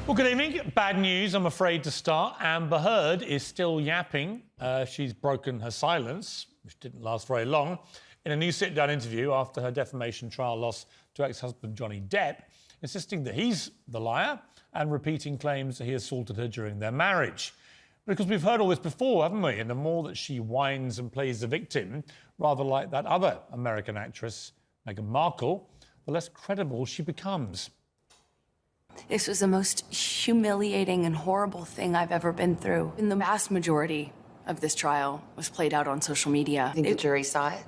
Well, good evening. Bad news, I'm afraid, to start. Amber Heard is still yapping. She's broken her silence, which didn't last very long, in a new sit-down interview after her defamation trial loss to ex-husband Johnny Depp, insisting that he's the liar and repeating claims that he assaulted her during their marriage. Because we've heard all this before, haven't we? And the more that she whines and plays the victim, rather like that other American actress, Meghan Markle, the less credible she becomes. This was the most humiliating and horrible thing I've ever been through. And the vast majority of this trial was played out on social media. Think the jury saw it?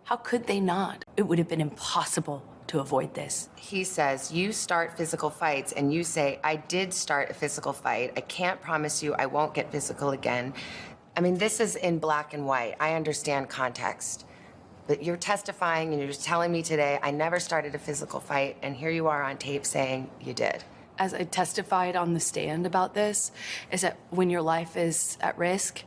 How could they not? It would have been impossible to avoid this. He says, you start physical fights, and you say, I did start a physical fight. I can't promise you I won't get physical again. I mean, this is in black and white. I understand context. But you're testifying and you're just telling me today, I never started a physical fight, and here you are on tape saying you did. As I testified on the stand about this, is that when your life is at risk,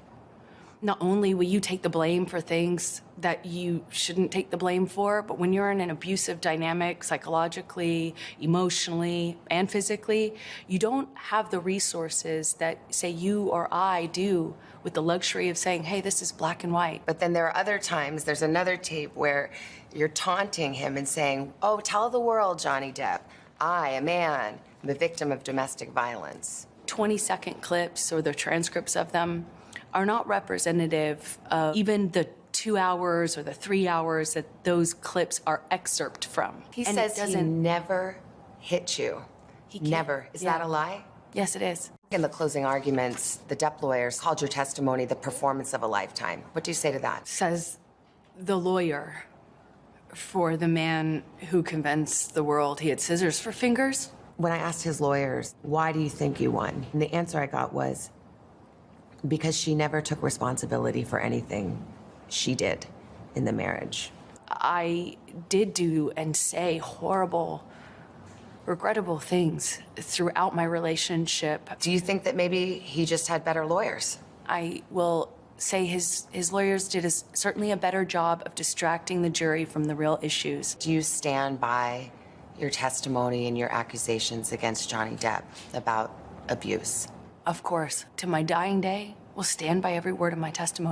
not only will you take the blame for things that you shouldn't take the blame for, but when you're in an abusive dynamic, psychologically, emotionally, and physically, you don't have the resources that, say, you or I do with the luxury of saying, hey, this is black and white. But then there are other times, there's another tape where you're taunting him and saying, oh, tell the world, Johnny Depp, I, a man, am a victim of domestic violence. 20-second clips or the transcripts of them are not representative of even the 2 hours or the 3 hours that those clips are excerpt from. He says he never hit you. He never. Is that a lie? Yes, it is. In the closing arguments, the Depp lawyers called your testimony the performance of a lifetime. What do you say to that? Says the lawyer for the man who convinced the world he had scissors for fingers. When I asked his lawyers, why do you think you won? And the answer I got was, because she never took responsibility for anything she did in the marriage. I did do and say horrible, regrettable things throughout my relationship. Do you think that maybe he just had better lawyers? I will say his lawyers did certainly a better job of distracting the jury from the real issues. Do you stand by your testimony and your accusations against Johnny Depp about abuse? Of course, to my dying day, will stand by every word of my testimony.